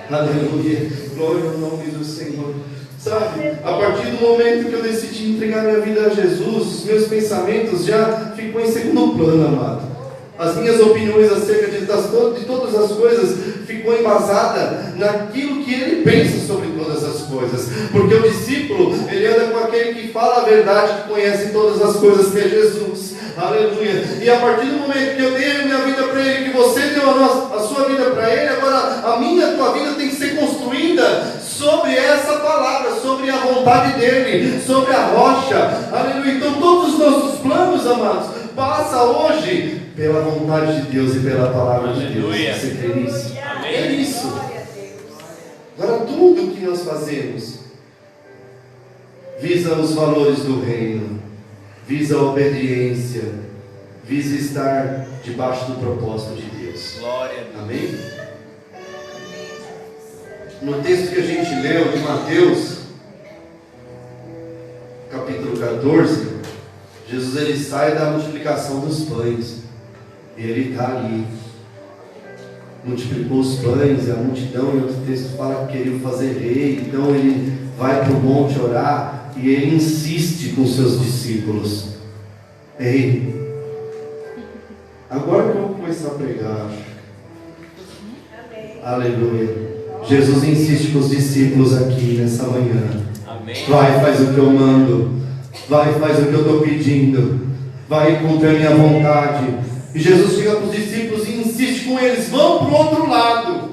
Aleluia, glória ao nome do Senhor. Sabe, a partir do momento que eu decidi entregar minha vida a Jesus, meus pensamentos já ficou em segundo plano, amado. As minhas opiniões acerca de todas as coisas ficou embasada naquilo que ele pensa sobre todas as coisas. Porque o discípulo, ele anda com aquele que fala a verdade, que conhece todas as coisas, que é Jesus. Aleluia. E a partir do momento que eu dei a minha vida para ele, que você deu a sua vida para ele, agora a minha, a tua vida tem que ser construída sobre essa palavra, sobre a vontade dele, sobre a rocha. Aleluia. Então todos os nossos planos, amados, passa hoje pela vontade de Deus e pela palavra de Deus. Você crê nisso? É isso. Agora tudo que nós fazemos visa os valores do reino, visa a obediência, visa estar debaixo do propósito de Deus. Glória a Deus. Amém? No texto que a gente leu de Mateus, capítulo 14, Jesus ele sai da multiplicação dos pães. E ele está ali. Multiplicou os pães, e a multidão, em outro texto fala que queria fazer rei. Então ele vai para o monte orar e ele insiste com seus discípulos. Ei, agora que eu vou começar a pregar, aleluia. Jesus insiste com os discípulos aqui nessa manhã. Amém. Vai, faz o que eu mando. Vai, faz o que eu estou pedindo. Vai cumprir a minha vontade. E Jesus chega para os discípulos e insiste com eles: vão para o outro lado.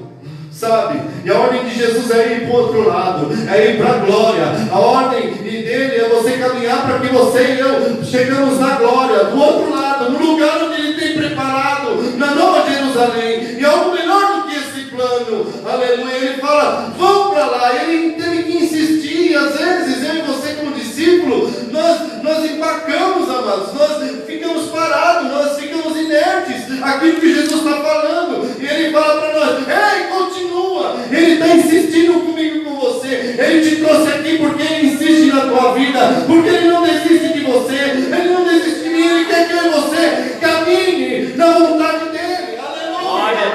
Sabe? E a ordem de Jesus é ir para o outro lado, é ir para a glória. A ordem dele é você caminhar para que você e eu chegamos na glória, do outro lado, no lugar onde ele tem preparado, na Nova Jerusalém. E algo melhor do que esse plano. Aleluia. Ele fala: vão para lá. E ele teve que insistir. E às vezes eu e você como discípulo, nós empacamos, amados. Nós ficamos parados, nós ficamos inertes aquilo que Jesus está falando. E ele fala para nós: ei, continua. Ele está insistindo comigo e com você. Ele te trouxe aqui porque ele insiste na tua vida, porque ele não desiste de você, ele não desiste de mim. Ele quer que eu e você caminhe na vontade dele. Aleluia.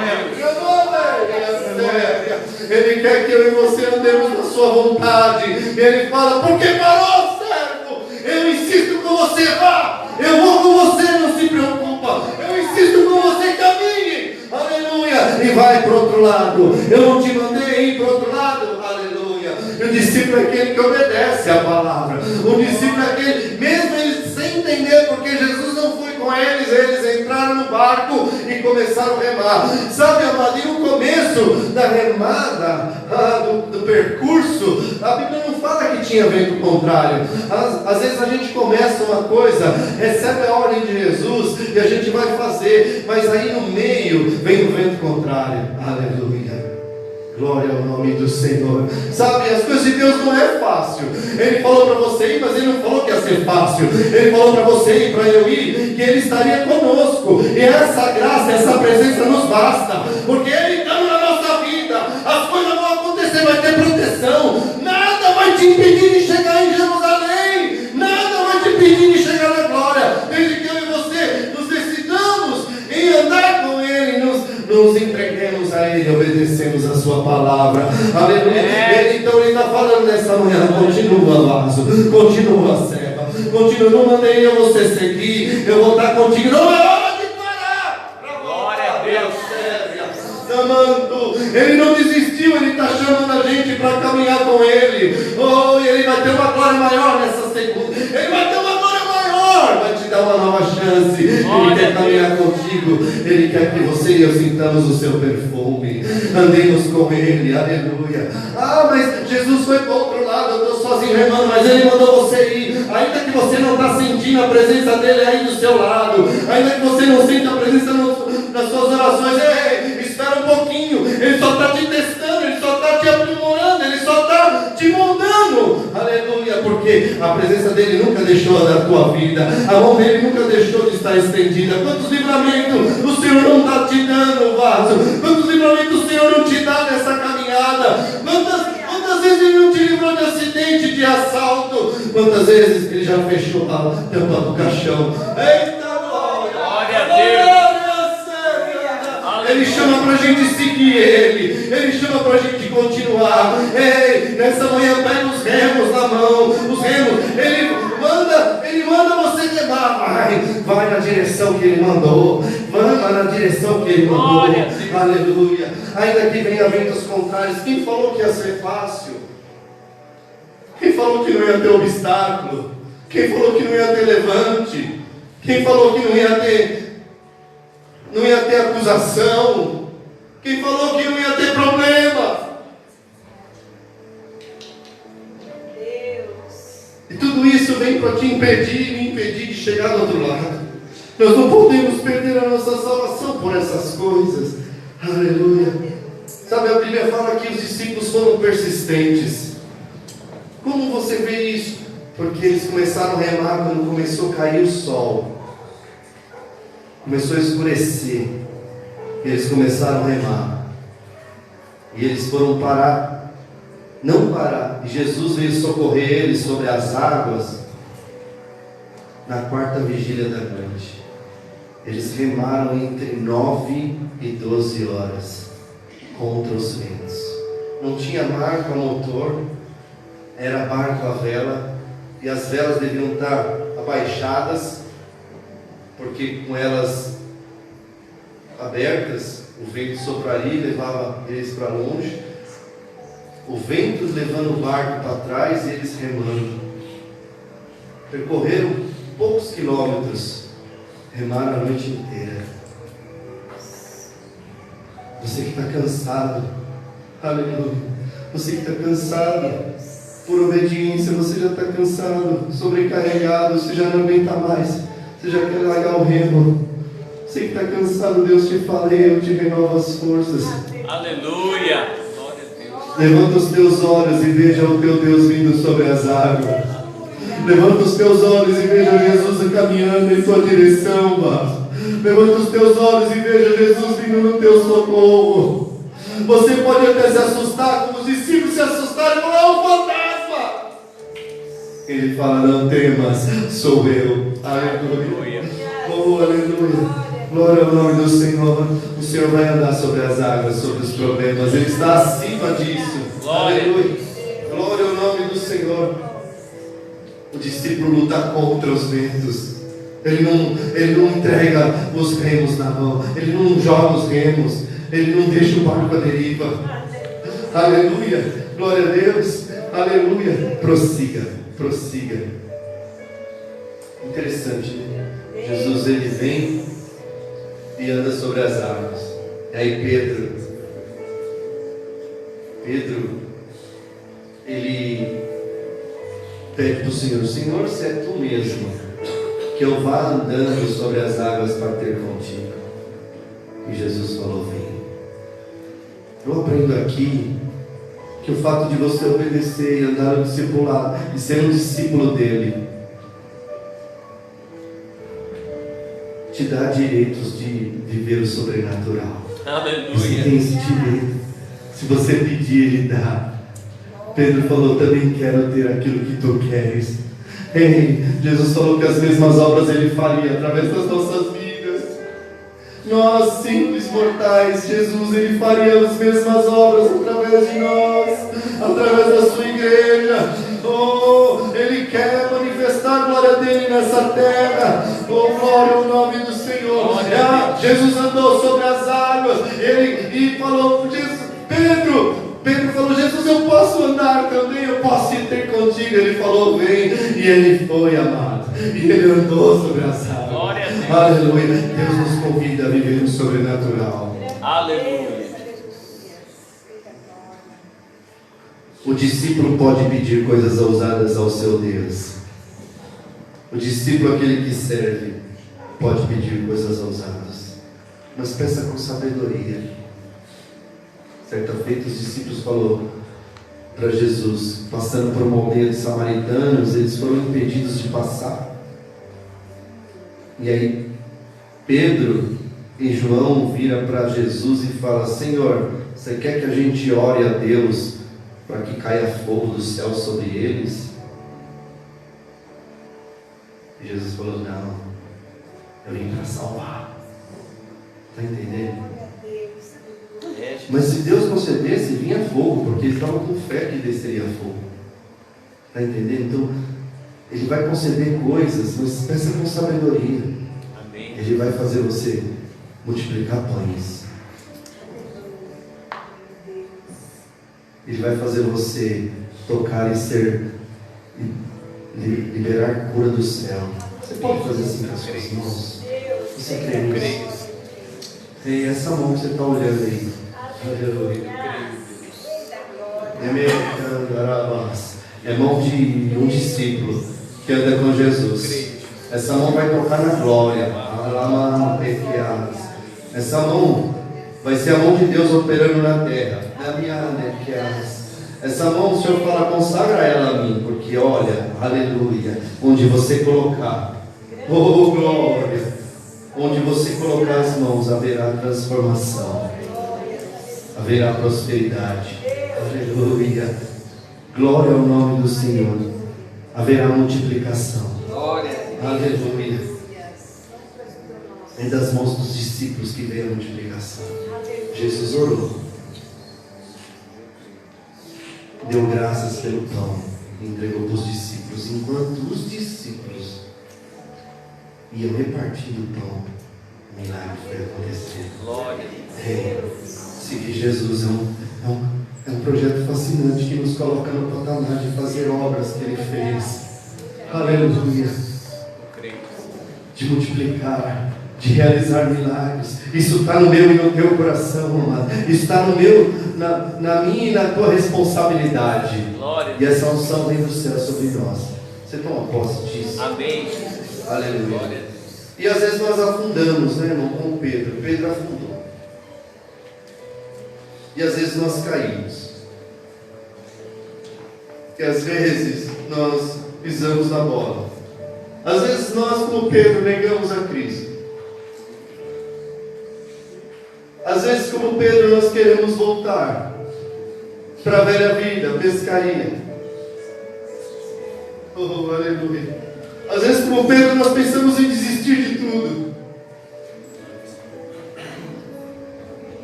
Ele quer que eu e você andemos na sua vontade. E ele fala: porque parou, servo? Eu insisto com você, vá. Eu vou com você, não se preocupa. Eu insisto com você, caminhe. Aleluia. E vai para o outro lado. Eu não te mandei ir para o outro lado. Aleluia. E o discípulo é aquele que obedece a palavra. O discípulo é aquele, mesmo eles sem entender, porque Jesus não foi com eles, eles entraram no barco e começaram a remar. Sabe, amado, e no começo da remada, do percurso, a Bíblia não fala que tinha vento contrário. Às vezes a gente começa uma coisa, recebe a ordem de Jesus e a gente vai fazer, mas aí no meio vem o vento contrário. Aleluia. Glória ao nome do Senhor. Sabe, as coisas de Deus não é fácil. Ele falou para você ir, mas ele não falou que ia ser fácil. Ele falou para você ir, para eu ir, que ele estaria conosco. E essa graça, essa presença nos basta. Porque ele está na nossa vida. As coisas vão acontecer, vai ter proteção. Nada vai te impedir de chegar em Jerusalém. Nada vai te impedir de chegar na glória. Desde que eu e você nos decidamos em andar com ele, nos entreguemos a ele, obedecemos a sua palavra. Aleluia. Então ele está falando nessa manhã: continua, vaso, continua, serva, continua. Não mandei eu você seguir, eu vou estar contigo. Não é hora de parar. Glória a Deus. Amando. Ele não desistiu, ele está chamando a gente para caminhar com ele. Oh, e ele vai ter uma glória maior nessa segunda. Ele vai ter uma glória maior, vai te dar uma nova chance. Ele quer caminhar contigo. Ele quer que você e eu sintamos o seu perfume. Andemos com ele, aleluia. Ah, mas Jesus foi para o outro lado, eu estou sozinho remando, mas ele mandou você ir. Ainda que você não está sentindo a presença dele aí do seu lado, ainda que você não sinta a presença nas suas orações, espera um pouquinho. Ele só está te testando, ele só está te aprimorando, ele só está te moldando. Aleluia, porque a presença dele nunca deixou da tua vida, a mão dele nunca deixou de estar estendida. Quantos livramentos o Senhor não está te dando, vaso? Quantos livramentos o Senhor não te dá nessa caminhada? Quantas vezes vezes Ele não te livrou de acidente, de assalto? Quantas vezes Ele já fechou a tampa do caixão? Eita glória! Glória a Deus! Ele chama para a gente seguir Ele chama para a gente continuar. Ei, nessa manhã pega os remos na mão, os remos, Ele manda você remar, vai na direção que Ele mandou, vai na direção que Ele mandou. Aleluia. Ainda que venha ventos contrários, quem falou que ia ser fácil? Quem falou que não ia ter obstáculo? Quem falou que não ia ter levante? Quem falou que não ia ter acusação? Quem falou que não ia ter problema? E tudo isso vem para te impedir, me impedir de chegar do outro lado. Nós não podemos perder a nossa salvação por essas coisas. Aleluia. Sabe, a Bíblia fala que os discípulos foram persistentes. Como você vê isso? Porque eles começaram a remar quando começou a cair o sol. Começou a escurecer. E eles começaram a remar. E eles foram parar. Não parar. E Jesus veio socorrer eles sobre as águas na quarta vigília da noite. Eles remaram entre 9 e 12 horas contra os ventos. Não tinha marco a motor, era barco a vela, e as velas deviam estar abaixadas, porque com elas abertas, o vento sopraria e levava eles para longe. O vento levando o barco para trás e eles remando. Percorreram poucos quilômetros, remaram a noite inteira. Você que está cansado, aleluia. Você que está cansado, por obediência, você já está cansado, sobrecarregado, você já não aguenta mais, você já quer largar o remo. Você que está cansado, Deus te fala, eu te renovo as forças. Aleluia! Levanta os teus olhos e veja o teu Deus vindo sobre as águas. Levanta os teus olhos e veja Jesus caminhando em tua direção, Pai. Levanta os teus olhos e veja Jesus vindo no teu socorro. Você pode até se assustar, como os discípulos se assustaram e falar, é um fantasma. Ele fala, não temas, sou eu. Aleluia. Oh, aleluia. Glória ao nome do Senhor. O Senhor vai andar sobre as águas, sobre os problemas. Ele está acima disso. Glória. Aleluia. Glória ao nome do Senhor. O discípulo luta contra os ventos. Ele não entrega os remos na mão. Ele não joga os remos. Ele não deixa o barco à deriva. Aleluia. Glória a Deus. Aleluia. Prossiga. Interessante, né? Jesus, ele vem e anda sobre as águas. E aí Pedro, ele pede para o Senhor, Senhor, se é tu mesmo, que eu vá andando sobre as águas para ter contigo. E Jesus falou, vem. Eu aprendo aqui que o fato de você obedecer e andar no discipulado e ser um discípulo dele te dá direitos de viver o sobrenatural. Aleluia. Você tem esse direito. Se você pedir, Ele dá. Pedro falou, também quero ter aquilo que tu queres. Ei, Jesus falou que as mesmas obras Ele faria através das nossas vidas. Nós, simples mortais, Jesus, Ele faria as mesmas obras através de nós, através da sua igreja. Oh, Ele quer manifestar a glória dele nessa terra. Oh, glória ao nome do Senhor. Jesus andou sobre as águas. Ele falou, Pedro falou, Jesus, eu posso andar também, eu posso ir ter contigo. Ele falou, vem. E ele foi, amado. E ele andou sobre as águas. Glória a Deus. Aleluia. Deus nos convida a viver o sobrenatural. Aleluia. O discípulo pode pedir coisas ousadas ao seu Deus. O discípulo, aquele que serve, pode pedir coisas ousadas. Mas peça com sabedoria. Certa feita os discípulos falaram para Jesus, passando por uma aldeia de samaritanos, eles foram impedidos de passar. E aí Pedro e João viram para Jesus e falam, Senhor, você quer que a gente ore a Deus para que caia fogo do céu sobre eles. E Jesus falou: não, eu vim para salvar. Está entendendo? Mas se Deus concedesse, vinha fogo, porque eles estavam com fé que desceria fogo. Está entendendo? Então, Ele vai conceder coisas, mas peça com sabedoria. Amém. Ele vai fazer você multiplicar pães. Ele vai fazer você tocar e liberar cura do céu. Você pode fazer assim com as suas mãos? Você crê nisso? Ei, essa mão que você está olhando aí. Aleluia. É mão de um discípulo que anda com Jesus. Essa mão vai tocar na glória. Essa mão vai ser a mão de Deus operando na terra. Essa mão, o Senhor fala: consagra ela a mim, porque olha, aleluia, onde você colocar, oh glória, onde você colocar as mãos, haverá transformação, haverá prosperidade. Aleluia. Glória ao nome do Senhor. Haverá multiplicação. Aleluia. É das mãos dos discípulos que veio a multiplicação. Jesus orou, deu graças pelo pão e entregou para os discípulos. Enquanto os discípulos iam repartindo o pão, o milagre foi acontecendo. Glória. Seguir Jesus é um projeto fascinante que nos coloca no patamar de fazer obras que Ele fez. Aleluia. De multiplicar, de realizar milagres. Isso está no meu e no teu coração, amado. Isso está no meu, na minha e na tua responsabilidade. Glória. E essa unção vem do céu sobre nós. Você toma posse disso? Amém. Aleluia. Glória. E às vezes nós afundamos, né, irmão? Como Pedro. Pedro afundou. E às vezes nós caímos. E às vezes nós pisamos na bola. Às vezes nós, como Pedro, negamos a Cristo. Às vezes, como Pedro, nós queremos voltar para a velha vida, a pescaria. Oh, aleluia. Às vezes, como Pedro, nós pensamos em desistir de tudo.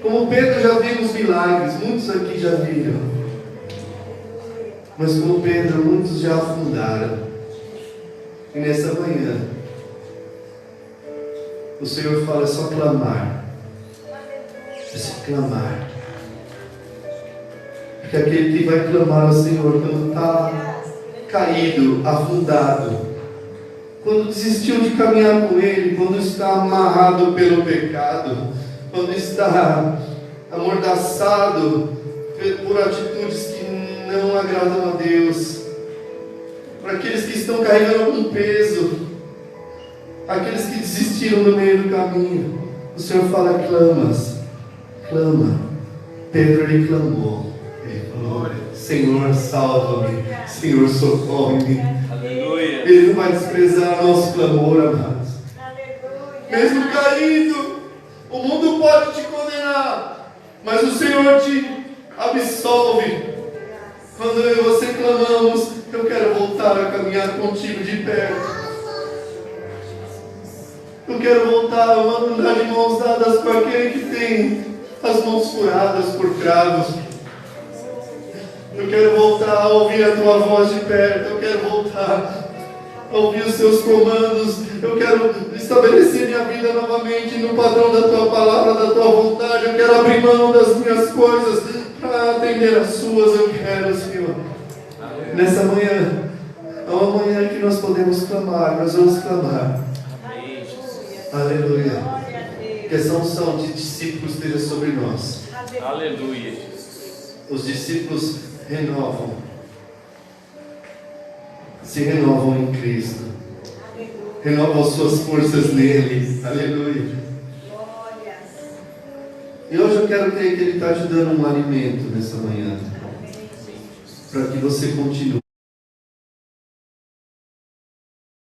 Como Pedro, já vimos milagres, muitos aqui já viram. Mas como Pedro, muitos já afundaram. E nessa manhã, o Senhor fala: é só clamar. É só clamar. Porque aquele que vai clamar ao Senhor quando está caído, afundado, quando desistiu de caminhar com Ele, quando está amarrado pelo pecado, quando está amordaçado por atitudes que não agradam a Deus, para aqueles que estão carregando algum peso, aqueles que desistiram no meio do caminho, o Senhor fala: clama. Pedro, ele clamou, ele falou: Senhor, salva-me, Senhor, socorre-me. Aleluia. Ele não vai desprezar nosso clamor, amados. Mesmo caído, o mundo pode te condenar, mas o Senhor te absolve. Quando eu e você clamamos: eu quero voltar a caminhar contigo de perto. Eu quero voltar a andar de mãos dadas com aquele que tem as mãos furadas por cravos. Eu quero voltar a ouvir a tua voz de perto. Eu quero voltar a ouvir os seus comandos. Eu quero estabelecer minha vida novamente no padrão da tua palavra, da tua vontade. Eu quero abrir mão das minhas coisas para atender as suas. Eu quero, Senhor. Nessa manhã, é uma manhã que nós podemos clamar. Nós vamos clamar. Amém, Jesus. Aleluia. Que essa unção de discípulos esteja sobre nós. Aleluia, Jesus. Os discípulos se renovam em Cristo. Renovam suas forças nele. Aleluia. E hoje eu quero crer que Ele está te dando um alimento nessa manhã, para que você continue.